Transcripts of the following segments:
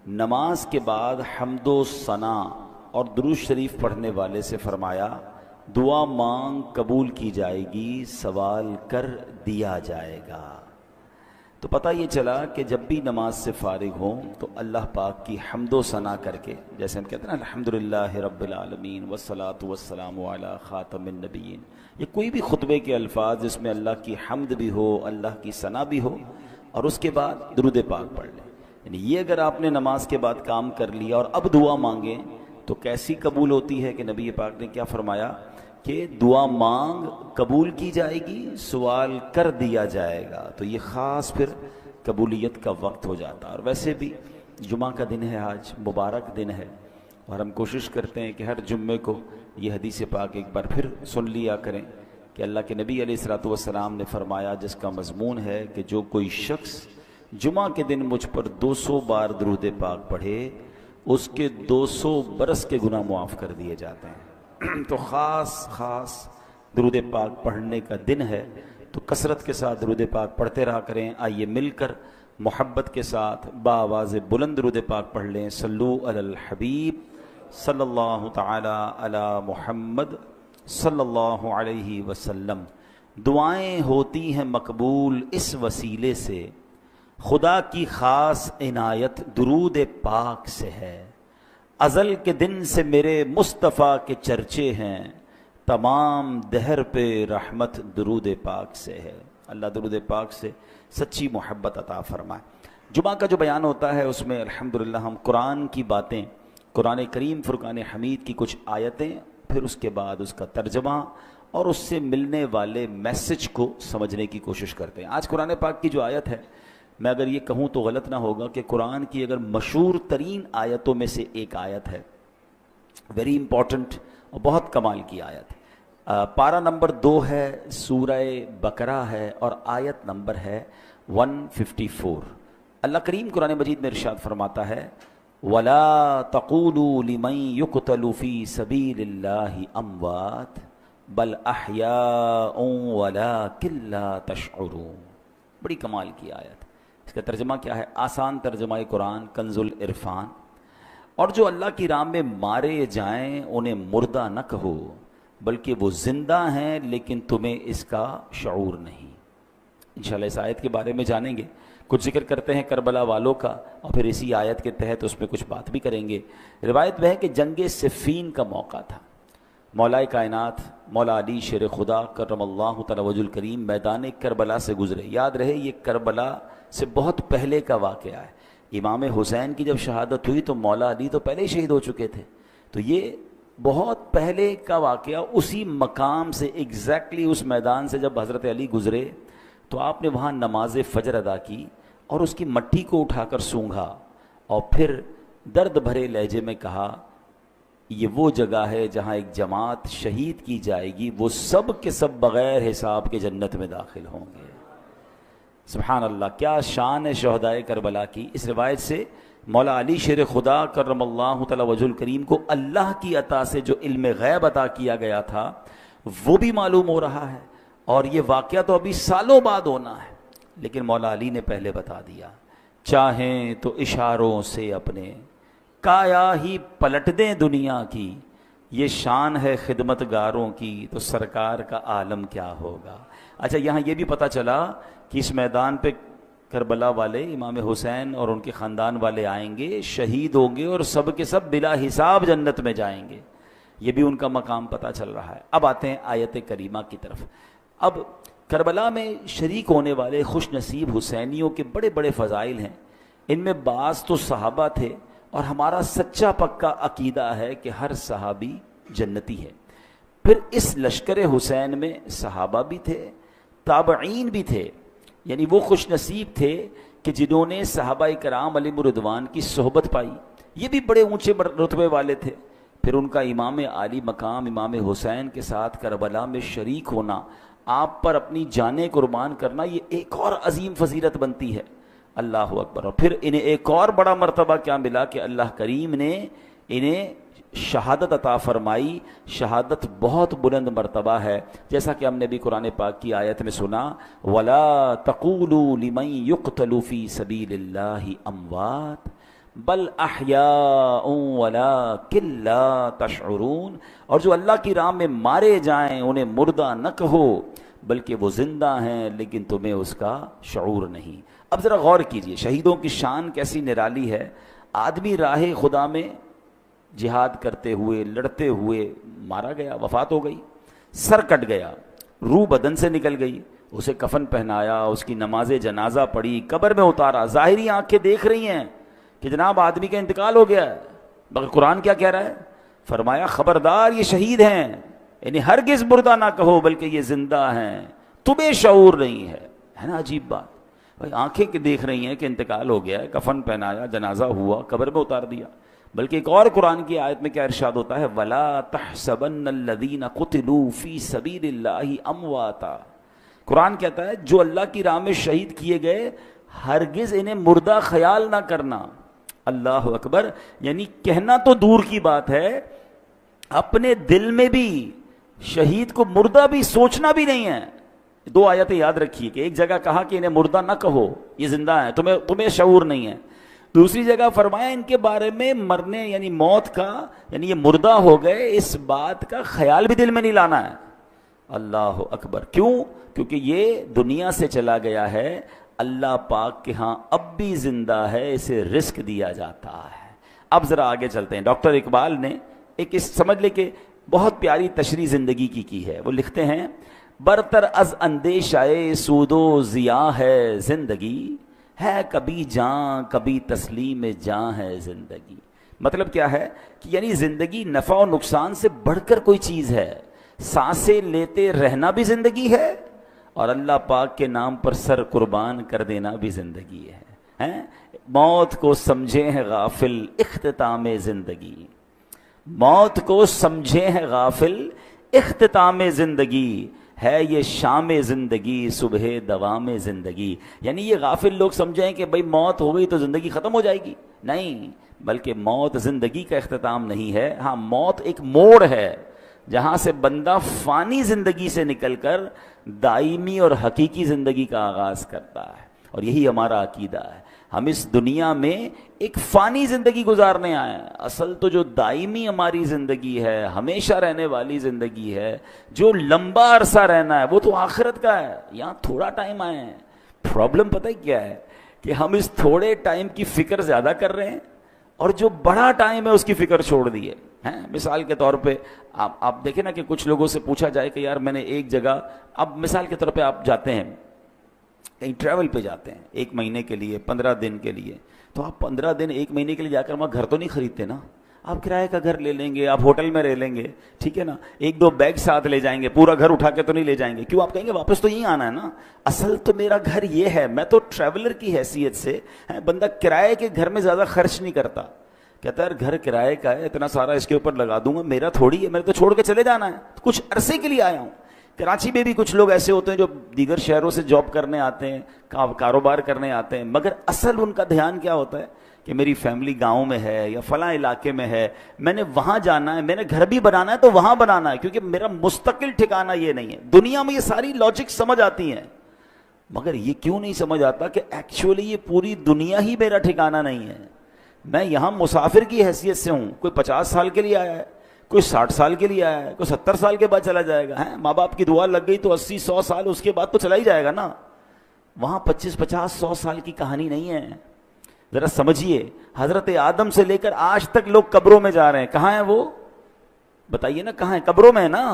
نماز کے بعد حمد و ثنا اور درود شریف پڑھنے والے سے فرمایا دعا مانگ قبول کی جائے گی، سوال کر دیا جائے گا۔ تو پتہ یہ چلا کہ جب بھی نماز سے فارغ ہوں تو اللہ پاک کی حمد و ثنا کر کے، جیسے ہم کہتے ہیں نا الحمدللہ رب العالمین والصلاۃ والسلام علی خاتم النبیین، یہ کوئی بھی خطبے کے الفاظ جس میں اللہ کی حمد بھی ہو، اللہ کی ثنا بھی ہو، اور اس کے بعد درود پاک پڑھ لیں۔ یعنی یہ اگر آپ نے نماز کے بعد کام کر لیا اور اب دعا مانگیں تو کیسی قبول ہوتی ہے کہ نبی پاک نے کیا فرمایا کہ دعا مانگ قبول کی جائے گی، سوال کر دیا جائے گا۔ تو یہ خاص پھر قبولیت کا وقت ہو جاتا ہے۔ اور ویسے بھی جمعہ کا دن ہے، آج مبارک دن ہے، اور ہم کوشش کرتے ہیں کہ ہر جمعے کو یہ حدیث پاک ایک بار پھر سن لیا کریں کہ اللہ کے نبی علیہ الصلوۃ والسلام نے فرمایا، جس کا مضمون ہے کہ جو کوئی شخص جمعہ کے دن مجھ پر 200 بار درود پاک پڑھے اس کے 200 برس کے گناہ معاف کر دیے جاتے ہیں۔ تو خاص درود پاک پڑھنے کا دن ہے، تو کثرت کے ساتھ درود پاک پڑھتے رہا کریں۔ آئیے مل کر محبت کے ساتھ بآواز بلند درود پاک پڑھ لیں۔ صلو علی الحبیب صلی اللہ تعالی علی محمد صلی اللہ علیہ وسلم۔ دعائیں ہوتی ہیں مقبول اس وسیلے سے، خدا کی خاص عنایت درود پاک سے ہے۔ ازل کے دن سے میرے مصطفیٰ کے چرچے ہیں، تمام دہر پہ رحمت درود پاک سے ہے۔ اللہ درود پاک سے سچی محبت عطا فرمائے۔ جمعہ کا جو بیان ہوتا ہے اس میں الحمدللہ ہم قرآن کی باتیں، قرآن کریم فرقان حمید کی کچھ آیتیں، پھر اس کے بعد اس کا ترجمہ اور اس سے ملنے والے میسج کو سمجھنے کی کوشش کرتے ہیں۔ آج قرآن پاک کی جو آیت ہے، میں اگر یہ کہوں تو غلط نہ ہوگا کہ قرآن کی اگر مشہور ترین آیتوں میں سے ایک آیت ہے، ویری امپورٹنٹ اور بہت کمال کی آیت ہے۔ پارہ نمبر 2 ہے، سورہ بقرہ ہے، اور آیت نمبر ہے 154۔ اللہ کریم قرآن مجید میں ارشاد فرماتا ہے وَلَا تَقُولُوا لِمَن يُقْتَلُ فِي سَبِيلِ اللَّهِ أَمْوَاتٌ بَلْ أَحْيَاءٌ وَلَٰكِن لَّا تَشْعُرُونَ۔ بڑی کمال کی آیت۔ اس کا ترجمہ کیا ہے؟ آسان ترجمہ قرآن کنز العرفان۔ اور جو اللہ کی راہ میں مارے جائیں انہیں مردہ نہ کہو، بلکہ وہ زندہ ہیں لیکن تمہیں اس کا شعور نہیں۔ انشاءاللہ اس آیت کے بارے میں جانیں گے، کچھ ذکر کرتے ہیں کربلا والوں کا، اور پھر اسی آیت کے تحت اس میں کچھ بات بھی کریں گے۔ روایت میں ہے کہ جنگ صفین کا موقع تھا، مولا کائنات مولا علی شیر خدا کرم اللہ تعالی وجہ الکریم میدان کربلا سے گزرے۔ یاد رہے یہ کربلا سے بہت پہلے کا واقعہ ہے۔ امام حسین کی جب شہادت ہوئی تو مولا علی تو پہلے ہی شہید ہو چکے تھے، تو یہ بہت پہلے کا واقعہ۔ اسی مقام سے ایگزیکٹلی اس میدان سے جب حضرت علی گزرے تو آپ نے وہاں نماز فجر ادا کی اور اس کی مٹی کو اٹھا کر سونگھا، اور پھر درد بھرے لہجے میں کہا یہ وہ جگہ ہے جہاں ایک جماعت شہید کی جائے گی، وہ سب کے سب بغیر حساب کے جنت میں داخل ہوں گے۔ سبحان اللہ، کیا شان ہے شہدائے کربلا کی۔ اس روایت سے مولا علی شیر خدا کرم اللہ تعالی وجہ الکریم کو اللہ کی عطا سے جو علم غیب عطا کیا گیا تھا وہ بھی معلوم ہو رہا ہے، اور یہ واقعہ تو ابھی سالوں بعد ہونا ہے، لیکن مولا علی نے پہلے بتا دیا۔ چاہیں تو اشاروں سے اپنے کایا ہی پلٹ دیں دنیا کی، یہ شان ہے خدمت گاروں کی، تو سرکار کا عالم کیا ہوگا۔ اچھا، یہاں یہ بھی پتہ چلا کہ اس میدان پہ کربلا والے امام حسین اور ان کے خاندان والے آئیں گے، شہید ہوں گے، اور سب کے سب بلا حساب جنت میں جائیں گے۔ یہ بھی ان کا مقام پتہ چل رہا ہے۔ اب آتے ہیں آیت کریمہ کی طرف۔ اب کربلا میں شریک ہونے والے خوش نصیب حسینیوں کے بڑے بڑے فضائل ہیں، ان میں بعض تو صحابہ تھے، اور ہمارا سچا پکا عقیدہ ہے کہ ہر صحابی جنتی ہے۔ پھر اس لشکر حسین میں صحابہ بھی تھے، تابعین بھی تھے، یعنی وہ خوش نصیب تھے کہ جنہوں نے صحابہ کرام علیہم رضوان کی صحبت پائی، یہ بھی بڑے اونچے رتبے والے تھے۔ پھر ان کا امام عالی مقام امام حسین کے ساتھ کربلا میں شریک ہونا، آپ پر اپنی جانیں قربان کرنا، یہ ایک اور عظیم فضیلت بنتی ہے۔ اللہ اکبر۔ اور پھر انہیں ایک اور بڑا مرتبہ کیا ملا کہ اللہ کریم نے انہیں شہادت عطا فرمائی۔ شہادت بہت بلند مرتبہ ہے، جیسا کہ ہم نے بھی قرآن پاک کی آیت میں سنا، وَلَا تَقُولُوا لِمَن يُقْتَلُ فِي سَبِيلِ اللَّهِ أَمْوَاتٌ بل احیاء ولکن لا تشعرون، اور جو اللہ کی راہ میں مارے جائیں انہیں مردہ نہ کہو بلکہ وہ زندہ ہیں لیکن تمہیں اس کا شعور نہیں۔ اب ذرا غور کیجئے، شہیدوں کی شان کیسی نرالی ہے۔ آدمی راہ خدا میں جہاد کرتے ہوئے لڑتے ہوئے مارا گیا، وفات ہو گئی، سر کٹ گیا، روح بدن سے نکل گئی، اسے کفن پہنایا، اس کی نماز جنازہ پڑھی، قبر میں اتارا، ظاہری آنکھیں دیکھ رہی ہیں کہ جناب آدمی کا انتقال ہو گیا ہے، مگر قرآن کیا کہہ رہا ہے؟ فرمایا خبردار یہ شہید ہیں، یعنی ہرگز مردہ نہ کہو بلکہ یہ زندہ ہیں، تمہیں شعور نہیں ہے نا عجیب بات بھائی، آنکھیں کہ دیکھ رہی ہیں کہ انتقال ہو گیا ہے، کفن پہنایا، جنازہ ہوا، قبر میں اتار دیا۔ بلکہ ایک اور قرآن کی آیت میں کیا ارشاد ہوتا ہے؟ وَلَا تَحْسَبَنَّ الَّذِينَ قُتِلُوا فِي سَبِيلِ اللَّهِ أَمْوَاتًا، قرآن کہتا ہے جو اللہ کی راہ میں شہید کیے گئے ہرگز انہیں مردہ خیال نہ کرنا۔ اللہ اکبر، یعنی کہنا تو دور کی بات ہے، اپنے دل میں بھی شہید کو مردہ بھی سوچنا بھی نہیں ہے۔ دو آیتیں یاد رکھیے کہ ایک جگہ کہا کہ انہیں مردہ نہ کہو، یہ زندہ ہیں، تمہیں شعور نہیں ہے۔ دوسری جگہ فرمایا ان کے بارے میں مرنے یعنی موت کا، یعنی یہ مردہ ہو گئے، اس بات کا خیال بھی دل میں نہیں لانا ہے۔ اللہ اکبر، کیوں؟ کیونکہ یہ دنیا سے چلا گیا ہے، اللہ پاک کے ہاں اب بھی زندہ ہے، اسے رزق دیا جاتا ہے۔ اب ذرا آگے چلتے ہیں۔ ڈاکٹر اقبال نے ایک سمجھ لے کہ بہت پیاری تشریح زندگی کی ہے۔ وہ لکھتے ہیں برتر از اندیشہ سود و ضیاء ہے زندگی، ہے کبھی جاں کبھی تسلیم جاں ہے زندگی۔ مطلب کیا ہے کہ یعنی زندگی نفع و نقصان سے بڑھ کر کوئی چیز ہے، سانسیں لیتے رہنا بھی زندگی ہے اور اللہ پاک کے نام پر سر قربان کر دینا بھی زندگی ہے۔ موت کو سمجھے ہیں غافل اختتام زندگی، موت کو سمجھے ہیں غافل اختتام زندگی، ہے یہ شام زندگی صبح دوام زندگی۔ یعنی یہ غافل لوگ سمجھیں کہ بھئی موت ہو گئی تو زندگی ختم ہو جائے گی، نہیں، بلکہ موت زندگی کا اختتام نہیں ہے۔ ہاں، موت ایک موڑ ہے جہاں سے بندہ فانی زندگی سے نکل کر دائمی اور حقیقی زندگی کا آغاز کرتا ہے، اور یہی ہمارا عقیدہ ہے۔ ہم اس دنیا میں ایک فانی زندگی گزارنے آئے ہیں، اصل تو جو دائمی ہماری زندگی ہے، ہمیشہ رہنے والی زندگی ہے، جو لمبا عرصہ رہنا ہے، وہ تو آخرت کا ہے۔ یہاں تھوڑا ٹائم آئے ہیں۔ پرابلم پتہ ہی کیا ہے کہ ہم اس تھوڑے ٹائم کی فکر زیادہ کر رہے ہیں اور جو بڑا ٹائم ہے اس کی فکر چھوڑ دی ہے۔ مثال کے طور پہ آپ دیکھیں نا کہ کچھ لوگوں سے پوچھا جائے کہ یار میں نے ایک جگہ، اب مثال کے طور پہ آپ جاتے ہیں کہیں ٹریول پہ جاتے ہیں 1 مہینے کے لیے، 15 دن کے لیے، تو آپ 15 دن 1 مہینے کے لیے جا کر وہاں گھر تو نہیں خریدتے نا، آپ کرائے کا گھر لے لیں گے، آپ ہوٹل میں رہ لیں گے، ٹھیک ہے نا، 1-2 بیگ ساتھ لے جائیں گے، پورا گھر اٹھا کے تو نہیں لے جائیں گے، کیوں؟ آپ کہیں گے واپس تو یہیں آنا ہے نا، اصل تو میرا گھر یہ ہے، میں تو ٹریولر کی حیثیت سے، بندہ کرائے کے گھر میں زیادہ خرچ نہیں کرتا، کہتا ہے گھر کرائے کا ہے، اتنا سارا اس کے اوپر لگا دوں گا، میرا تھوڑی ہے، میرے تو چھوڑ کے چلے جانا ہے، کچھ عرصے کے لیے آیا ہوں۔ کراچی میں بھی کچھ لوگ ایسے ہوتے ہیں جو دیگر شہروں سے جاب کرنے آتے ہیں، کاروبار کرنے آتے ہیں، مگر اصل ان کا دھیان کیا ہوتا ہے کہ میری فیملی گاؤں میں ہے یا فلاں علاقے میں ہے، میں نے وہاں جانا ہے، میں نے گھر بھی بنانا ہے تو وہاں بنانا ہے، کیونکہ میرا مستقل ٹھکانہ یہ نہیں ہے۔ دنیا میں یہ ساری لاجک سمجھ آتی ہیں، مگر یہ کیوں نہیں سمجھ آتا کہ ایکچولی یہ پوری دنیا ہی میرا ٹھکانہ نہیں ہے، میں یہاں مسافر کی حیثیت سے ہوں، کوئی 50 سال کے لیے آیا ہے، کوئی 60 سال کے لیے آیا ہے، کوئی 70 سال کے بعد چلا جائے گا، ماں باپ کی دعا لگ گئی تو 80-100 سال اس کے بعد تو چلا ہی جائے گا نا، وہاں 25-50-100 سال کی کہانی نہیں ہے۔ ذرا سمجھیے، حضرت آدم سے لے کر آج تک لوگ قبروں میں جا رہے ہیں، کہاں ہیں وہ؟ بتائیے نا، کہاں ہیں؟ قبروں میں ہے نا،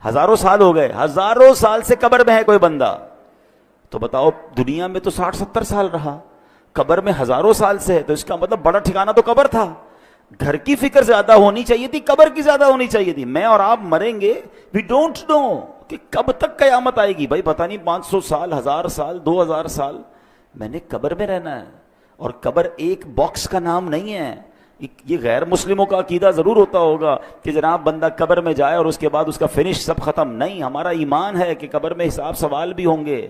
ہزاروں سال ہو گئے، ہزاروں سال سے قبر میں ہے کوئی بندہ، تو بتاؤ دنیا میں تو 60-70 سال رہا، قبر میں ہزاروں سال سے ہے، تو اس کا مطلب بڑا ٹھکانہ تو قبر تھا۔ گھر کی فکر زیادہ ہونی چاہیے تھی، قبر کی زیادہ ہونی چاہیے تھی۔ میں اور آپ مریں گے، وی ڈونٹ نو کہ کب تک قیامت آئے گی، بھائی پتہ نہیں 500 سال، 1000 سال، 2000 سال، میں نے قبر میں رہنا ہے، اور قبر ایک باکس کا نام نہیں ہے۔ یہ غیر مسلموں کا عقیدہ ضرور ہوتا ہوگا کہ جناب بندہ قبر میں جائے اور اس کے بعد اس کا فنش سب ختم، نہیں، ہمارا ایمان ہے کہ قبر میں حساب سوال بھی ہوں گے،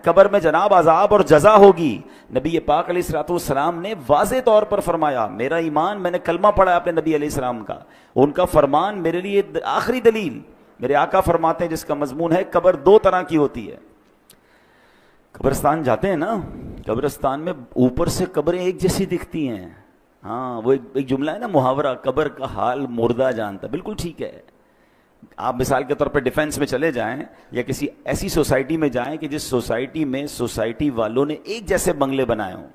قبر میں جناب عذاب اور جزا ہوگی۔ نبی پاک علیہ الصلوۃ والسلام نے واضح طور پر فرمایا، میرا ایمان، میں نے کلمہ پڑھا ہے اپنے نبی علیہ السلام کا، ان کا فرمان میرے لیے آخری دلیل۔ میرے آقا فرماتے ہیں جس کا مضمون ہے قبر 2 طرح کی ہوتی ہے۔ قبرستان جاتے ہیں نا، قبرستان میں اوپر سے قبریں ایک جیسی دکھتی ہیں، ہاں وہ ایک جملہ ہے نا محاورہ، قبر کا حال مردہ جانتا، بالکل ٹھیک ہے. آپ مثال کے طور پہ ڈیفینس میں چلے جائیں یا کسی ایسی سوسائٹی میں جائیں کہ جس سوسائٹی میں سوسائٹی والوں نے ایک جیسے بنگلے بنائے ہوں،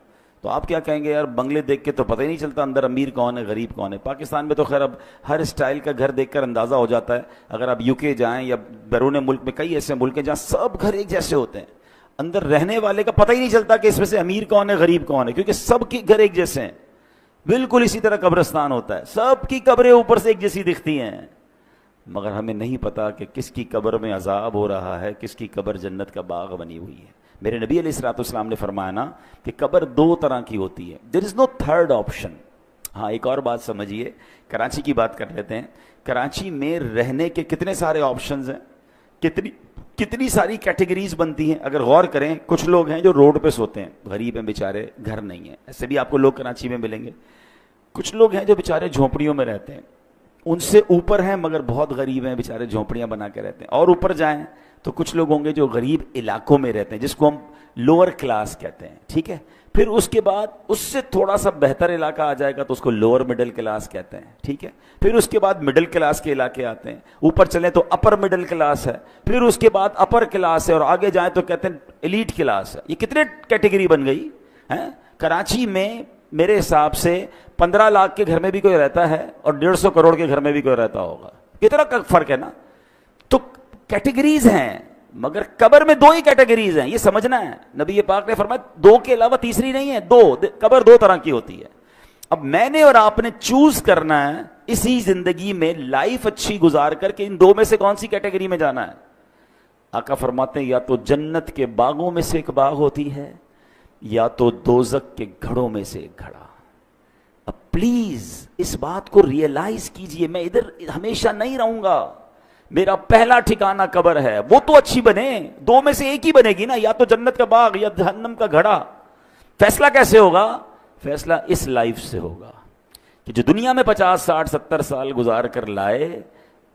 تو آپ کیا کہیں گے؟ یار بنگلے دیکھ کے تو پتہ ہی نہیں چلتا اندر امیر کون ہے غریب کون ہے. پاکستان میں تو خیر اب ہر اسٹائل کا گھر دیکھ کر اندازہ ہو جاتا ہے. اگر آپ UK جائیں یا بیرون ملک میں کئی ایسے ملک ہیں جہاں سب گھر ایک جیسے ہوتے ہیں، اندر رہنے والے کا پتہ ہی نہیں چلتا کہ اس میں سے امیر کون ہے غریب کون ہے، کیونکہ سب کے گھر ایک جیسے ہیں. بالکل اسی طرح قبرستان ہوتا ہے، سب کی قبریں اوپر سے ایک جیسی دکھتی ہیں، مگر ہمیں نہیں پتا کہ کس کی قبر میں عذاب ہو رہا ہے، کس کی قبر جنت کا باغ بنی ہوئی ہے. میرے نبی علیہ الصلوۃ والسلام نے فرمایا نا کہ قبر دو طرح کی ہوتی ہے، دیر از نو تھرڈ آپشن. ہاں ایک اور بات سمجھیے، کراچی کی بات کر لیتے ہیں. کراچی میں رہنے کے کتنے سارے آپشنز ہیں، کتنی ساری کیٹیگریز بنتی ہیں. اگر غور کریں، کچھ لوگ ہیں جو روڈ پہ سوتے ہیں، غریب ہیں بیچارے، گھر نہیں ہے. ایسے بھی آپ کو لوگ کراچی میں ملیں گے. کچھ لوگ ہیں جو بیچارے جھونپڑیوں میں رہتے ہیں، ان سے اوپر ہیں مگر بہت غریب ہیں، بیچارے جھونپڑیاں بنا کے رہتے ہیں. اور اوپر جائیں تو کچھ لوگ ہوں گے جو غریب علاقوں میں رہتے ہیں، جس کو ہم لوور کلاس کہتے ہیں. ٹھیک ہے، پھر اس کے بعد اس سے تھوڑا سا بہتر علاقہ آ جائے گا تو اس کو لوور مڈل کلاس کہتے ہیں. ٹھیک ہے، پھر اس کے بعد مڈل کلاس کے علاقے آتے ہیں. اوپر چلیں تو اپر مڈل کلاس ہے، پھر اس کے بعد اپر کلاس ہے، اور آگے جائیں تو کہتے ہیں ایلیٹ کلاس ہے. یہ کتنے کیٹیگری بن گئی ہیں. کراچی میں میرے حساب سے 15 لاکھ کے گھر میں بھی کوئی رہتا ہے اور 150 کروڑ کے گھر میں بھی کوئی رہتا ہوگا. کتنا فرق ہے نا. تو کیٹیگریز ہیں، مگر قبر میں دو ہی کیٹیگریز ہیں، یہ سمجھنا ہے. نبی پاک نے فرمایا دو کے علاوہ تیسری نہیں ہے. قبر دو طرح کی ہوتی ہے. اب میں نے اور آپ نے چوز کرنا ہے اسی زندگی میں لائف اچھی گزار کر کے ان دو میں سے کون سی کیٹیگری میں جانا ہے. آقا فرماتے ہیں یا تو جنت کے باغوں میں سے ایک باغ ہوتی ہے یا تو دوزخ کے گھڑوں میں سے ایک گھڑا. اب پلیز اس بات کو ریئلائز کیجئے، میں ادھر ہمیشہ نہیں رہوں گا. میرا پہلا ٹھکانہ قبر ہے، وہ تو اچھی بنے، دو میں سے ایک ہی بنے گی نا، یا تو جنت کا باغ یا جہنم کا گھڑا. فیصلہ کیسے ہوگا؟ فیصلہ اس لائف سے ہوگا کہ جو دنیا میں 50 60 70 سال گزار کر لائے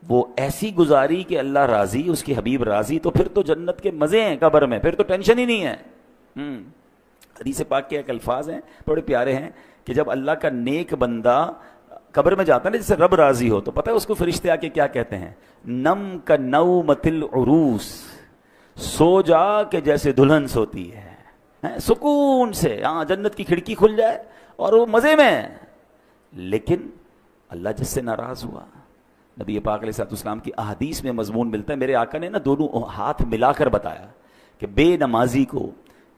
وہ ایسی گزاری کہ اللہ راضی، اس کی حبیب راضی، تو پھر تو جنت کے مزے ہیں قبر میں، پھر تو ٹینشن ہی نہیں ہے. حدیث پاک کے ایک الفاظ ہیں بڑے پیارے ہیں کہ جب اللہ کا نیک بندہ قبر میں جاتا ہے نا، جیسے رب راضی ہو، تو پتہ ہے اس کو فرشتے آ کے کیا کہتے ہیں؟ نم کا نومت العروس، سو جا کہ جیسے دلہن سوتی ہے، سکون سے. ہاں جنت کی کھڑکی کھل جائے اور وہ مزے میں. لیکن اللہ جس سے ناراض ہوا، نبی پاک علیہ الصلوۃ والسلام کی احادیث میں مضمون ملتا ہے. میرے آقا نے نا دونوں ہاتھ ملا کر بتایا کہ بے نمازی کو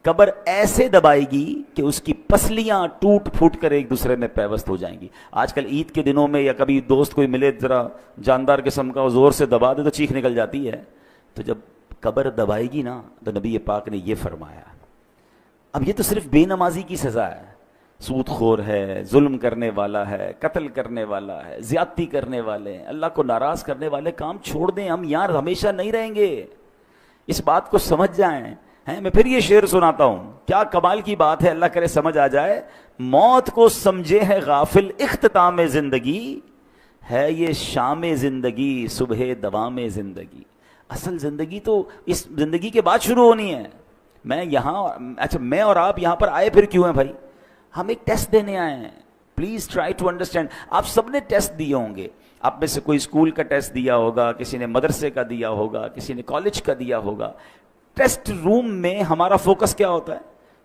قبر ایسے دبائے گی کہ اس کی پسلیاں ٹوٹ پھوٹ کر ایک دوسرے میں پیوست ہو جائیں گی. آج کل عید کے دنوں میں یا کبھی دوست کوئی ملے ذرا جاندار قسم کا، زور سے دبا دے تو چیخ نکل جاتی ہے. تو جب قبر دبائے گی نا تو نبی پاک نے یہ فرمایا. اب یہ تو صرف بے نمازی کی سزا ہے، سود خور ہے، ظلم کرنے والا ہے، قتل کرنے والا ہے، زیادتی کرنے والے ہیں، اللہ کو ناراض کرنے والے کام چھوڑ دیں. ہم یار ہمیشہ نہیں رہیں گے، اس بات کو سمجھ جائیں. میں پھر یہ شعر سناتا ہوں، کیا کمال کی بات ہے، اللہ کرے سمجھ آ جائے. موت کو سمجھے ہے غافل اختتام زندگی، ہے یہ شام زندگی صبح دوام زندگی. اصل زندگی تو اس زندگی کے بعد شروع ہونی ہے. میں اور آپ یہاں پر آئے پھر کیوں ہیں بھائی؟ ہم ایک ٹیسٹ دینے آئے ہیں. Please try to understand. آپ سب نے ٹیسٹ دیے ہوں گے، آپ میں سے کوئی اسکول کا ٹیسٹ دیا ہوگا، کسی نے مدرسے کا دیا ہوگا، کسی نے کالج کا دیا ہوگا. ٹیسٹ روم میں ہمارا فوکس کیا ہوتا ہے؟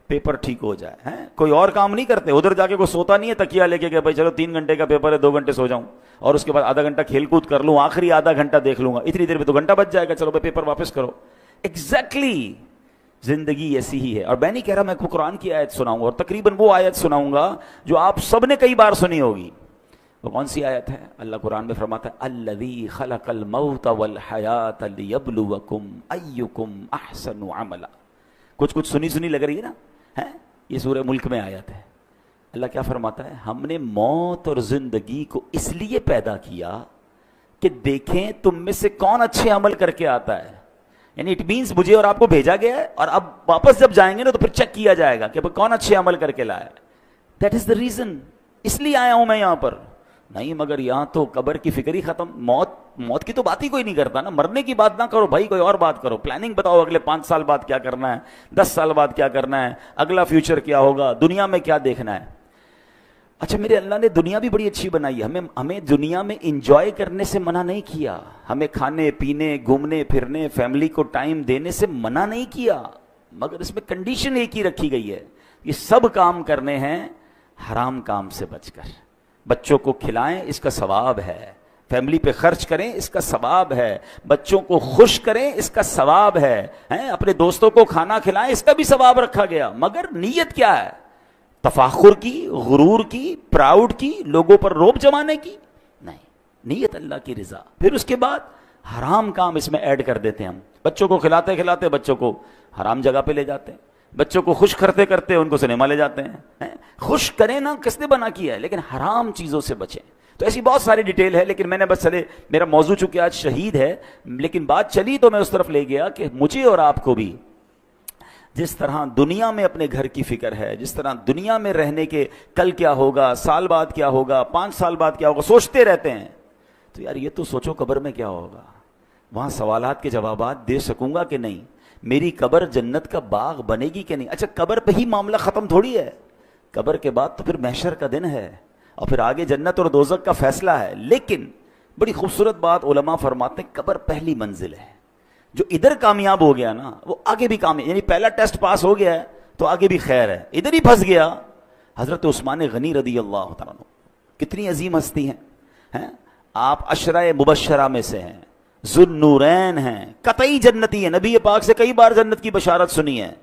پیپر ٹھیک ہو جائے. کوئی اور کام نہیں کرتے. ادھر جا کے کوئی سوتا نہیں ہے تکیہ لے کے کہ بھائی چلو 3 گھنٹے کا پیپر ہے، 2 گھنٹے سو جاؤں اور اس کے بعد آدھا گھنٹہ کھیل کود کر لوں، آخری آدھا گھنٹہ دیکھ لوں گا، اتنی دیر میں تو گھنٹہ بچ جائے گا، چلو بھائی پیپر واپس کرو. ایگزیکٹلی زندگی ایسی ہی ہے. اور میں نہیں کہہ رہا میں کو قرآن کی آیت سناؤں گا، اور تقریباً وہ آیت سناؤں گا جو آپ سب نے کئی بار سنی ہوگی. وہ کون سی آیت ہے؟ اللہ قرآن میں فرماتا ہے الذی خلق الموت والحیات لیبلوکم ایکم احسن عملا. کچھ سنی لگ رہی ہے نا، یہ سورہ ملک میں آیت ہے. اللہ کیا فرماتا ہے؟ ہم نے موت اور زندگی کو اس لیے پیدا کیا کہ دیکھیں تم میں سے کون اچھے عمل کر کے آتا ہے. یعنی اٹ مینس مجھے اور آپ کو بھیجا گیا ہے، اور اب واپس جب جائیں گے نا تو پھر چیک کیا جائے گا کہ کون اچھے عمل کر کے لایا. That is the reason. اس لیے آیا ہوں میں یہاں پر. نہیں مگر یہاں تو قبر کی فکر ہی ختم. موت کی تو بات ہی کوئی نہیں کرتا نا. مرنے کی بات نہ کرو بھائی، کوئی اور بات کرو. پلاننگ بتاؤ اگلے 5 سال بعد کیا کرنا ہے، 10 سال بعد کیا کرنا ہے، اگلا فیوچر کیا ہوگا، دنیا میں کیا دیکھنا ہے. اچھا میرے اللہ نے دنیا بھی بڑی اچھی بنائی ہے، ہمیں دنیا میں انجوائے کرنے سے منع نہیں کیا، ہمیں کھانے پینے گھومنے پھرنے فیملی کو ٹائم دینے سے منع نہیں کیا، مگر اس میں کنڈیشن ایک ہی رکھی گئی ہے، یہ سب کام کرنے ہیں حرام کام سے بچ کر۔ بچوں کو کھلائیں، اس کا ثواب ہے، فیملی پہ خرچ کریں، اس کا ثواب ہے، بچوں کو خوش کریں، اس کا ثواب ہے، اپنے دوستوں کو کھانا کھلائیں، اس کا بھی ثواب رکھا گیا، مگر نیت کیا ہے؟ تفاخر کی، غرور کی، پراؤڈ کی، لوگوں پر روب جمانے کی نہیں، نیت اللہ کی رضا۔ پھر اس کے بعد حرام کام اس میں ایڈ کر دیتے ہیں ہم، بچوں کو کھلاتے کھلاتے بچوں کو حرام جگہ پہ لے جاتے ہیں، بچوں کو خوش کرتے کرتے ان کو سنیما لے جاتے ہیں۔ خوش کریں نا، کس نے بنا کیا ہے، لیکن حرام چیزوں سے بچیں۔ تو ایسی بہت ساری ڈیٹیل ہے، لیکن میں نے بس چلے، میرا موضوع چونکہ آج شہید ہے، لیکن بات چلی تو میں اس طرف لے گیا کہ مجھے اور آپ کو بھی جس طرح دنیا میں اپنے گھر کی فکر ہے، جس طرح دنیا میں رہنے کے کل کیا ہوگا، سال بعد کیا ہوگا، 5 سال بعد کیا ہوگا، سوچتے رہتے ہیں، تو یار یہ تو سوچو قبر میں کیا ہوگا، وہاں سوالات کے جوابات دے سکوں گا کہ نہیں، میری قبر جنت کا باغ بنے گی کہ نہیں۔ اچھا قبر پہ ہی معاملہ ختم تھوڑی ہے، قبر کے بعد تو پھر محشر کا دن ہے، اور پھر آگے جنت اور دوزخ کا فیصلہ ہے۔ لیکن بڑی خوبصورت بات علماء فرماتے ہیں، قبر پہلی منزل ہے، جو ادھر کامیاب ہو گیا نا وہ آگے بھی کامیاب، یعنی پہلا ٹیسٹ پاس ہو گیا ہے تو آگے بھی خیر ہے، ادھر ہی پھنس گیا۔ حضرت عثمان غنی رضی اللہ تعالیٰ عنہ کتنی عظیم ہستی ہیں، آپ عشرہ مبشرہ میں سے ہیں، ذوالنورین ہیں، قطعی جنتی ہیں، نبی پاک سے کئی بار جنت کی بشارت سنی ہے،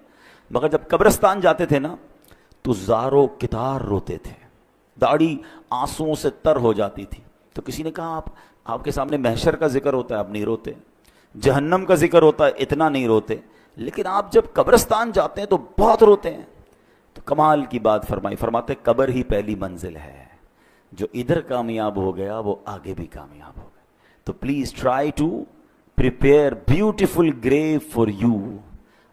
مگر جب قبرستان جاتے تھے نا تو زارو کتار روتے تھے، داڑھی آنسوؤں سے تر ہو جاتی تھی۔ تو کسی نے کہا آپ کے سامنے محشر کا ذکر ہوتا ہے آپ نہیں روتے، جہنم کا ذکر ہوتا ہے اتنا نہیں روتے، لیکن آپ جب قبرستان جاتے ہیں تو بہت روتے ہیں۔ تو کمال کی بات فرمائی، فرماتے قبر ہی پہلی منزل ہے، جو ادھر کامیاب ہو گیا وہ آگے بھی کامیاب ہو گیا۔ تو please try to prepare beautiful grave for you,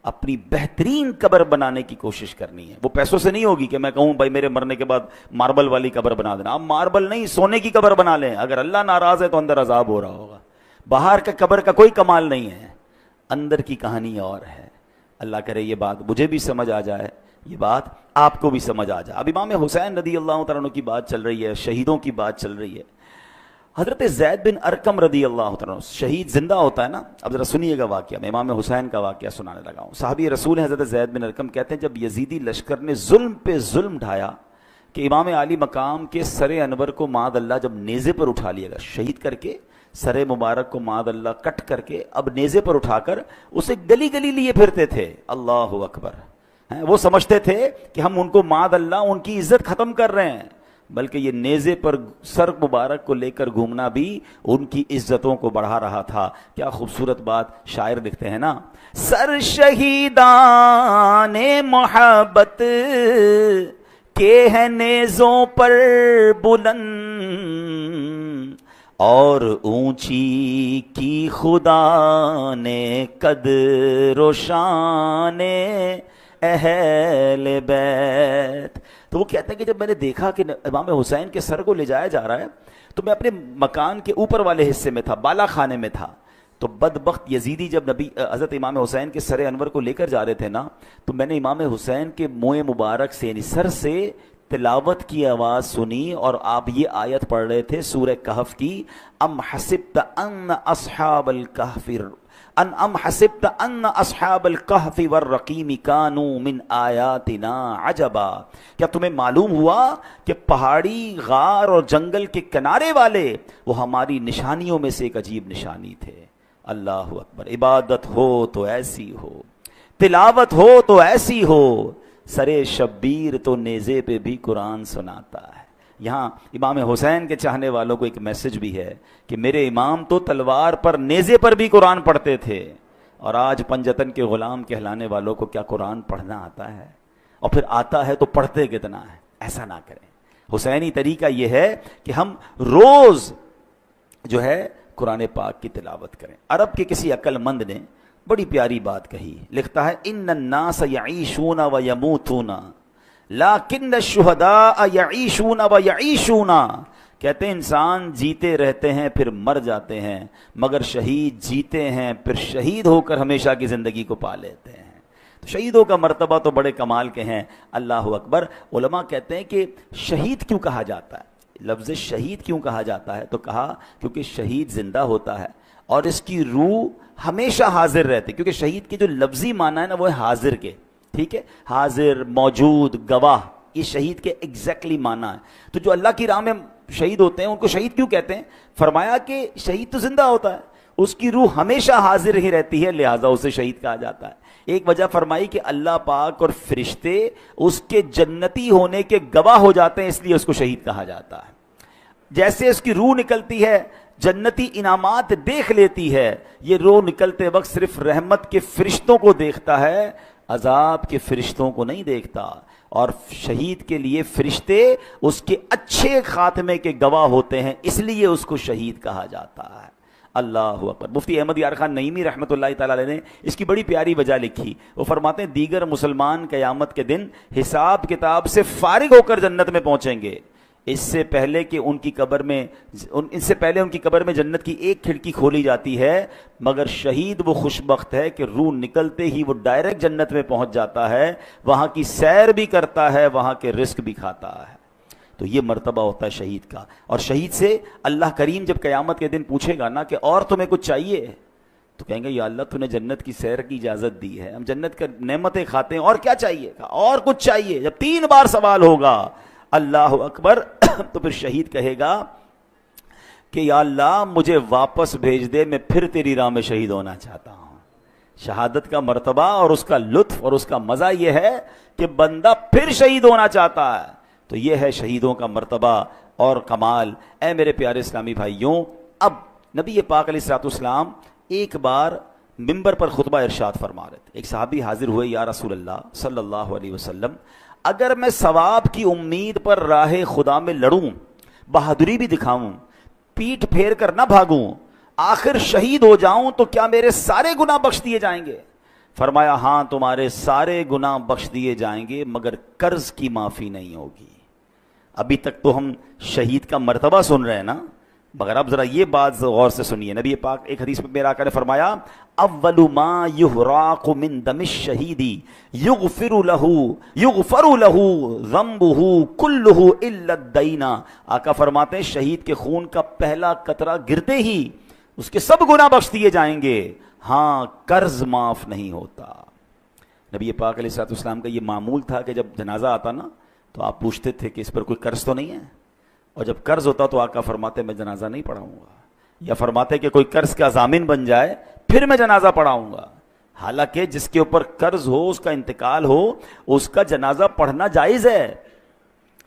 اپنی بہترین قبر بنانے کی کوشش کرنی ہے۔ وہ پیسوں سے نہیں ہوگی کہ میں کہوں بھائی میرے مرنے کے بعد ماربل والی قبر بنا دینا، آپ ماربل نہیں سونے کی قبر بنا لیں، اگر اللہ ناراض ہے تو اندر عذاب ہو رہا ہوگا۔ باہر کا قبر کا کوئی کمال نہیں ہے، اندر کی کہانی اور ہے۔ اللہ کرے یہ بات مجھے بھی سمجھ آ جائے، یہ بات آپ کو بھی سمجھ آ جائے۔ اب امام حسین رضی اللہ تعالیٰ عنہ کی بات چل رہی ہے، شہیدوں کی بات چل رہی ہے۔ حضرت زید بن ارقم رضی اللہ تعالیٰ عنہ، شہید زندہ ہوتا ہے نا، اب ذرا سنیے گا واقعہ، میں امام حسین کا واقعہ سنانے لگا ہوں۔ صحابی رسول حضرت زید بن ارقم کہتے ہیں جب یزیدی لشکر نے ظلم پہ ظلم ڈھایا کہ امام علی مقام کے سر انور کو معاذ اللہ جب نیزے پر اٹھا لیا گیا، شہید کر کے سر مبارک کو معاذ اللہ کٹ کر کے اب نیزے پر اٹھا کر اسے گلی گلی لیے پھرتے تھے، اللہ اکبر، وہ سمجھتے تھے کہ ہم ان کو معاذ اللہ ان کی عزت ختم کر رہے ہیں، بلکہ یہ نیزے پر سر مبارک کو لے کر گھومنا بھی ان کی عزتوں کو بڑھا رہا تھا۔ کیا خوبصورت بات شاعر لکھتے ہیں نا، سر شہیدان محبت کے ہیں نیزوں پر بلند، اور اونچی کی خدا نے قدر و شان اہل بیت۔ تو وہ کہتے ہیں کہ جب میں نے دیکھا کہ امام حسین کے سر کو لے جایا جا رہا ہے تو میں اپنے مکان کے اوپر والے حصے میں تھا، بالا خانے میں تھا، تو بدبخت یزیدی جب نبی حضرت امام حسین کے سر انور کو لے کر جا رہے تھے نا، تو میں نے امام حسین کے منہ مبارک سے یعنی سر سے تلاوت کی آواز سنی، اور آپ یہ آیت پڑھ رہے تھے سورہ کہف کی، ام حسبت ان اصحاب الکہف الکہف والرقیم کانوا من آیاتنا عجبا، کیا تمہیں معلوم ہوا کہ پہاڑی غار اور جنگل کے کنارے والے وہ ہماری نشانیوں میں سے ایک عجیب نشانی تھے۔ اللہ اکبر، عبادت ہو تو ایسی ہو، تلاوت ہو تو ایسی ہو، سرے شبیر تو نیزے پہ بھی قرآن سناتا ہے۔ یہاں امام حسین کے چاہنے والوں کو ایک میسج بھی ہے کہ میرے امام تو تلوار پر نیزے پر بھی قرآن پڑھتے تھے، اور آج پنجتن کے غلام کہلانے والوں کو کیا قرآن پڑھنا آتا ہے؟ اور پھر آتا ہے تو پڑھتے کتنا ہے؟ ایسا نہ کریں۔ حسینی طریقہ یہ ہے کہ ہم روز جو ہے قرآن پاک کی تلاوت کریں۔ عرب کے کسی عقل مند نے بڑی پیاری بات کہی، لکھتا ہے ان الناس یعیشون و یموتون لیکن الشہداء یعیشون و یعیشون، کہتے ہیں انسان جیتے رہتے ہیں پھر مر جاتے ہیں، مگر شہید جیتے ہیں پھر شہید ہو کر ہمیشہ کی زندگی کو پا لیتے ہیں۔ شہیدوں کا مرتبہ تو بڑے کمال کے ہیں. اللہ اکبر. علماء کہتے ہیں کہ شہید کیوں کہا جاتا ہے, لفظ شہید کیوں کہا جاتا ہے, تو کہا کیونکہ شہید زندہ ہوتا ہے اور اس کی روح ہمیشہ حاضر رہتی, کیونکہ شہید کے جو لفظی معنی ہے نا وہ ہے حاضر کے, ٹھیک ہے, حاضر, موجود, گواہ, یہ شہید کے ایگزیکٹلی معنی ہے. تو جو اللہ کی راہ میں شہید ہوتے ہیں ان کو شہید کیوں کہتے ہیں؟ فرمایا کہ شہید تو زندہ ہوتا ہے, اس کی روح ہمیشہ حاضر ہی رہتی ہے, لہٰذا اسے شہید کہا جاتا ہے. ایک وجہ فرمائی کہ اللہ پاک اور فرشتے اس کے جنتی ہونے کے گواہ ہو جاتے ہیں, اس لیے اس کو شہید کہا جاتا ہے. جیسے اس کی روح نکلتی ہے, جنتی انعامات دیکھ لیتی ہے, یہ روح نکلتے وقت صرف رحمت کے فرشتوں کو دیکھتا ہے, عذاب کے فرشتوں کو نہیں دیکھتا. اور شہید کے لیے فرشتے اس کے اچھے خاتمے کے گواہ ہوتے ہیں, اس لیے اس کو شہید کہا جاتا ہے. اللہ اکبر. مفتی احمد یار خان نعیمی رحمۃ اللہ تعالی علیہ نے اس کی بڑی پیاری وجہ لکھی. وہ فرماتے ہیں دیگر مسلمان قیامت کے دن حساب کتاب سے فارغ ہو کر جنت میں پہنچیں گے, اس سے پہلے کہ ان کی قبر میں جنت کی ایک کھڑکی کھولی جاتی ہے, مگر شہید وہ خوش بخت ہے کہ روح نکلتے ہی وہ ڈائریکٹ جنت میں پہنچ جاتا ہے, وہاں کی سیر بھی کرتا ہے, وہاں کے رزق بھی کھاتا ہے. تو یہ مرتبہ ہوتا ہے شہید کا. اور شہید سے اللہ کریم جب قیامت کے دن پوچھے گا نا کہ اور تمہیں کچھ چاہیے, تو کہیں گے یا اللہ تو نے جنت کی سیر کی اجازت دی ہے, ہم جنت کا نعمتیں کھاتے ہیں, اور کیا چاہیے؟ اور کچھ چاہیے. جب 3 بار سوال ہوگا, اللہ اکبر, تو پھر شہید کہے گا کہ یا اللہ مجھے واپس بھیج دے, میں پھر تیری راہ میں شہید ہونا چاہتا ہوں. شہادت کا مرتبہ اور اس کا لطف اور اس کا مزہ یہ ہے کہ بندہ پھر شہید ہونا چاہتا ہے. تو یہ ہے شہیدوں کا مرتبہ اور کمال. اے میرے پیارے اسلامی بھائیوں, اب نبی پاک علیہ الصلوۃ والسلام ایک بار منبر پر خطبہ ارشاد فرما رہے تھے. ایک صحابی حاضر ہوئے, یا رسول اللہ صلی اللہ علیہ وسلم, اگر میں ثواب کی امید پر راہ خدا میں لڑوں, بہادری بھی دکھاؤں, پیٹھ پھیر کر نہ بھاگوں, آخر شہید ہو جاؤں, تو کیا میرے سارے گناہ بخش دیے جائیں گے؟ فرمایا ہاں تمہارے سارے گناہ بخش دیے جائیں گے, مگر قرض کی معافی نہیں ہوگی. ابھی تک تو ہم شہید کا مرتبہ سن رہے ہیں نا, مگر اب ذرا یہ بات غور سے سنیے. نبی پاک ایک حدیث میں میرا آقا نے فرمایا اول ما یحراق من دم الشہید یغفر له ذنبه كله الا الدین. آقا فرماتے ہیں شہید کے خون کا پہلا قطرہ گرتے ہی اس کے سب گناہ بخش دیے جائیں گے, ہاں قرض معاف نہیں ہوتا. نبی پاک علیہ الصلوۃ والسلام کا یہ معمول تھا کہ جب جنازہ آتا نا تو آپ پوچھتے تھے کہ اس پر کوئی قرض تو نہیں ہے, اور جب قرض ہوتا تو آقا فرماتے میں جنازہ نہیں پڑھاؤں گا, یا فرماتے کہ کوئی قرض کا ضامن بن جائے پھر میں جنازہ پڑھاؤں گا. حالانکہ جس کے اوپر قرض ہو, اس کا انتقال ہو, اس کا جنازہ پڑھنا جائز ہے,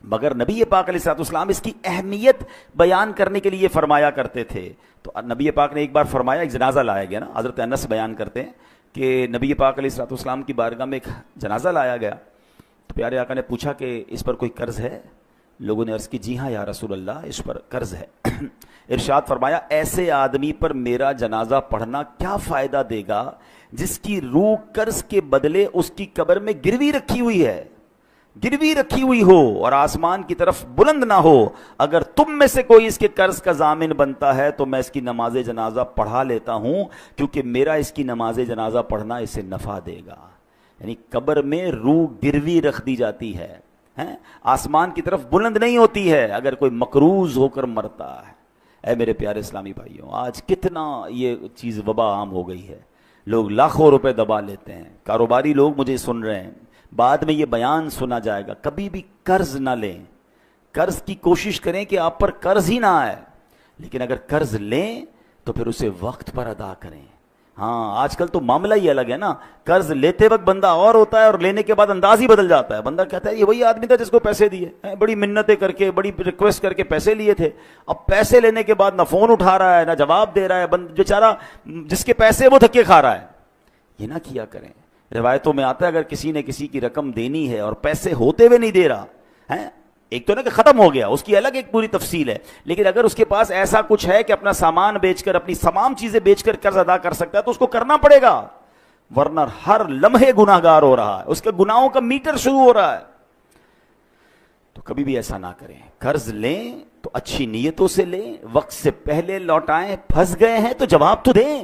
مگر نبی پاک علیہ الصلوۃ والسلام اس کی اہمیت بیان کرنے کے لیے فرمایا کرتے تھے. تو نبی پاک نے ایک بار فرمایا, ایک جنازہ لایا گیا نا, حضرت انس بیان کرتے ہیں کہ نبی پاک علیہ الصلوۃ والسلام کی بارگاہ میں ایک جنازہ لایا گیا, تو پیارے آقا نے پوچھا کہ اس پر کوئی قرض ہے؟ لوگوں نے عرض کی جی ہاں یا رسول اللہ اس پر قرض ہے. ارشاد فرمایا ایسے آدمی پر میرا جنازہ پڑھنا کیا فائدہ دے گا جس کی روح قرض کے بدلے اس کی قبر میں گروی رکھی ہوئی ہے, گروی رکھی ہوئی ہو اور آسمان کی طرف بلند نہ ہو. اگر تم میں سے کوئی اس کے قرض کا ضامن بنتا ہے تو میں اس کی نماز جنازہ پڑھا لیتا ہوں, کیونکہ میرا اس کی نماز جنازہ پڑھنا اسے نفع دے گا. یعنی قبر میں روح گروی رکھ دی جاتی ہے, آسمان کی طرف بلند نہیں ہوتی ہے اگر کوئی مقروض ہو کر مرتا ہے. اے میرے پیارے اسلامی بھائیوں, آج کتنا یہ چیز وبا عام ہو گئی ہے, لوگ لاکھوں روپے دبا لیتے ہیں. کاروباری لوگ مجھے سن رہے ہیں, بعد میں یہ بیان سنا جائے گا, کبھی بھی قرض نہ لیں. قرض کی کوشش کریں کہ آپ پر قرض ہی نہ آئے, لیکن اگر قرض لیں تو پھر اسے وقت پر ادا کریں. ہاں آج کل تو معاملہ ہی الگ ہے نا, قرض لیتے وقت بندہ اور ہوتا ہے اور لینے کے بعد انداز ہی بدل جاتا ہے. بندہ کہتا ہے یہ وہی آدمی تھا جس کو پیسے دیے, بڑی منتیں کر کے بڑی ریکویسٹ کر کے پیسے لیے تھے, اب پیسے لینے کے بعد نہ فون اٹھا رہا ہے نہ جواب دے رہا ہے, بیچارہ جس کے پیسے وہ دھکے کھا رہا ہے. یہ نہ کیا کریں. روایتوں میں آتا ہے اگر کسی نے کسی کی رقم دینی ہے اور پیسے ہوتے ہوئے نہیں دے رہا ہے, ایک تو نا کہ ختم ہو گیا, اس کی الگ ایک پوری تفصیل ہے, لیکن اگر اس کے پاس ایسا کچھ ہے کہ اپنا سامان بیچ کر اپنی تمام چیزیں بیچ کر قرض ادا کر سکتا ہے تو اس کو کرنا پڑے گا, ورنہ ہر لمحے گناہ گار ہو رہا ہے, اس کے گناہوں کا میٹر شروع ہو رہا ہے. تو کبھی بھی ایسا نہ کریں. قرض لیں تو اچھی نیتوں سے لیں, وقت سے پہلے لوٹائیں, پھنس گئے ہیں تو جواب تو دیں.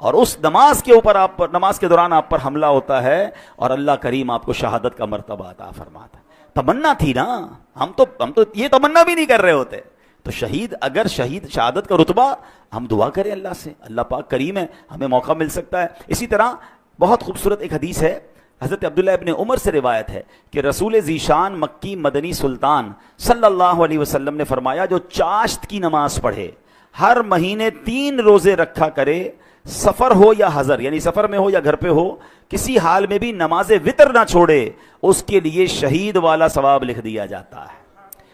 اور اس نماز کے اوپر آپ پر، نماز کے دوران آپ پر حملہ ہوتا ہے اور اللہ کریم آپ کو شہادت کا مرتبہ عطا فرماتا ہے. تمنا تھی نا، ہم تو یہ تمنا بھی نہیں کر رہے ہوتے. تو شہید، اگر شہادت کا رتبہ، ہم دعا کریں اللہ سے، اللہ پاک کریم ہے، ہمیں موقع مل سکتا ہے. اسی طرح بہت خوبصورت ایک حدیث ہے، حضرت عبداللہ ابن عمر سے روایت ہے کہ رسول ذیشان مکی مدنی سلطان صلی اللہ علیہ وسلم نے فرمایا، جو چاشت کی نماز پڑھے، ہر مہینے 3 روزے رکھا کرے، سفر ہو یا حضر، یعنی سفر میں ہو یا گھر پہ ہو، کسی حال میں بھی نماز وتر نہ چھوڑے، اس کے لیے شہید والا ثواب لکھ دیا جاتا ہے.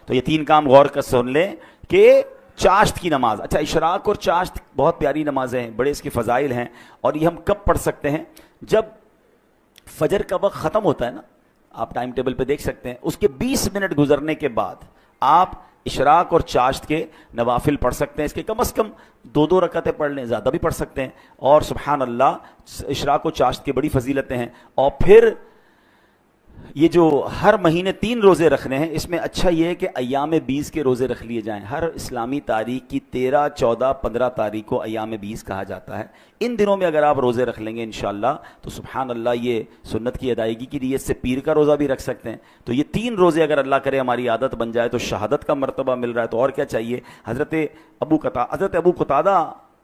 تو یہ 3 کام غور کر سن لیں کہ چاشت کی نماز. اچھا، اشراق اور چاشت بہت پیاری نمازیں ہیں، بڑے اس کے فضائل ہیں، اور یہ ہم کب پڑھ سکتے ہیں؟ جب فجر کا وقت ختم ہوتا ہے نا، آپ ٹائم ٹیبل پہ دیکھ سکتے ہیں، اس کے 20 منٹ گزرنے کے بعد آپ اشراق اور چاشت کے نوافل پڑھ سکتے ہیں. اس کے کم از کم 2 رکعتیں پڑھ لیں، زیادہ بھی پڑھ سکتے ہیں. اور سبحان اللہ، اشراق و چاشت کی بڑی فضیلتیں ہیں. اور پھر یہ جو ہر مہینے 3 روزے رکھنے ہیں، اس میں اچھا یہ ہے کہ ایام 20 کے روزے رکھ لیے جائیں. ہر اسلامی تاریخ کی 13، 14، 15 تاریخ کو ایام 20 کہا جاتا ہے. ان دنوں میں اگر آپ روزے رکھ لیں گے انشاءاللہ تو سبحان اللہ، یہ سنت کی ادائیگی کی نیت سے پیر کا روزہ بھی رکھ سکتے ہیں. تو یہ 3 روزے اگر اللہ کرے ہماری عادت بن جائے تو شہادت کا مرتبہ مل رہا ہے، تو اور کیا چاہیے. حضرت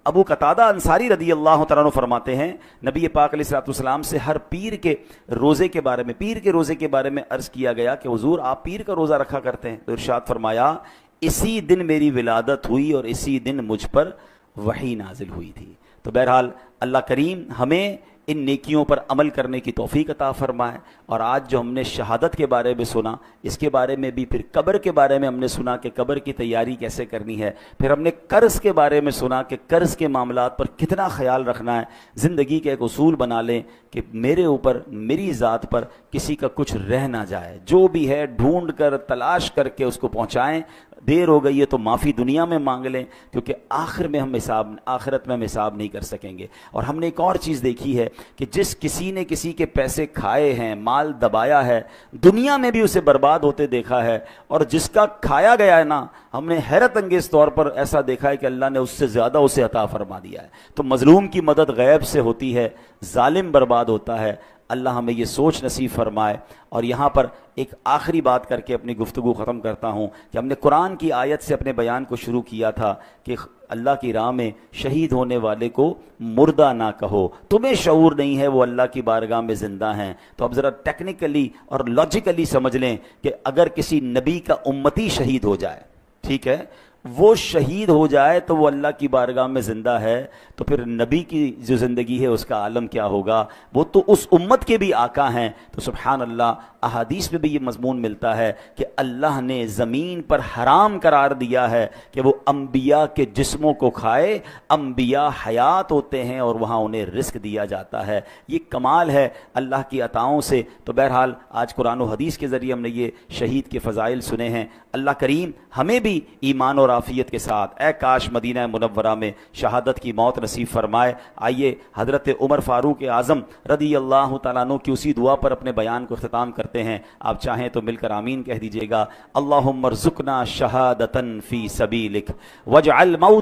ابو قتادہ انصاری رضی اللہ تعالیٰ عنہ فرماتے ہیں، نبی پاک علیہ الصلوۃ والسلام سے ہر پیر کے روزے کے بارے میں عرض کیا گیا کہ حضور آپ پیر کا روزہ رکھا کرتے ہیں. تو ارشاد فرمایا، اسی دن میری ولادت ہوئی اور اسی دن مجھ پر وحی نازل ہوئی تھی. تو بہرحال اللہ کریم ہمیں ان نیکیوں پر عمل کرنے کی توفیق عطا فرمائے. اور آج جو ہم نے شہادت کے بارے میں سنا، اس کے بارے میں بھی، پھر قبر کے بارے میں ہم نے سنا کہ قبر کی تیاری کیسے کرنی ہے، پھر ہم نے قرض کے بارے میں سنا کہ قرض کے معاملات پر کتنا خیال رکھنا ہے. زندگی کا ایک اصول بنا لیں کہ میرے اوپر، میری ذات پر کسی کا کچھ رہ نہ جائے، جو بھی ہے ڈھونڈ کر تلاش کر کے اس کو پہنچائیں. دیر ہو گئی ہے تو معافی دنیا میں مانگ لیں، کیونکہ آخرت میں ہم حساب نہیں کر سکیں گے. اور ہم نے ایک اور چیز دیکھی ہے کہ جس کسی نے کسی کے پیسے کھائے ہیں، مال دبایا ہے، دنیا میں بھی اسے برباد ہوتے دیکھا ہے. اور جس کا کھایا گیا ہے نا، ہم نے حیرت انگیز طور پر ایسا دیکھا ہے کہ اللہ نے اس سے زیادہ اسے عطا فرما دیا ہے. تو مظلوم کی مدد غیب سے ہوتی ہے، ظالم برباد ہوتا ہے. اللہ ہمیں یہ سوچ نصیب فرمائے. اور یہاں پر ایک آخری بات کر کے اپنی گفتگو ختم کرتا ہوں کہ ہم نے قرآن کی آیت سے اپنے بیان کو شروع کیا تھا کہ اللہ کی راہ میں شہید ہونے والے کو مردہ نہ کہو، تمہیں شعور نہیں ہے وہ اللہ کی بارگاہ میں زندہ ہیں. تو اب ذرا ٹیکنیکلی اور لاجیکلی سمجھ لیں کہ اگر کسی نبی کا امتی شہید ہو جائے، ٹھیک ہے، وہ شہید ہو جائے تو وہ اللہ کی بارگاہ میں زندہ ہے، تو پھر نبی کی جو زندگی ہے اس کا عالم کیا ہوگا؟ وہ تو اس امت کے بھی آقا ہیں. تو سبحان اللہ، احادیث میں بھی یہ مضمون ملتا ہے کہ اللہ نے زمین پر حرام قرار دیا ہے کہ وہ انبیاء کے جسموں کو کھائے. انبیاء حیات ہوتے ہیں اور وہاں انہیں رزق دیا جاتا ہے. یہ کمال ہے اللہ کی عطاؤں سے. تو بہرحال آج قرآن و حدیث کے ذریعے ہم نے یہ شہید کے فضائل سنے ہیں. اللہ کریم ہمیں بھی ایمان اور عافیت کے ساتھ، اے کاش مدینہ منورہ میں شہادت کی موت نصیب فرمائے. آئیے حضرت عمر فاروق اعظم رضی اللہ تعالیٰ عنہ کی اسی دعا پر اپنے بیان کو اختتام کرتے ہیں. آپ چاہیں تو مل کر آمین کہہ دیجئے گا. اللہم ارزقنا شہادتن فی سبیلک واجعل موت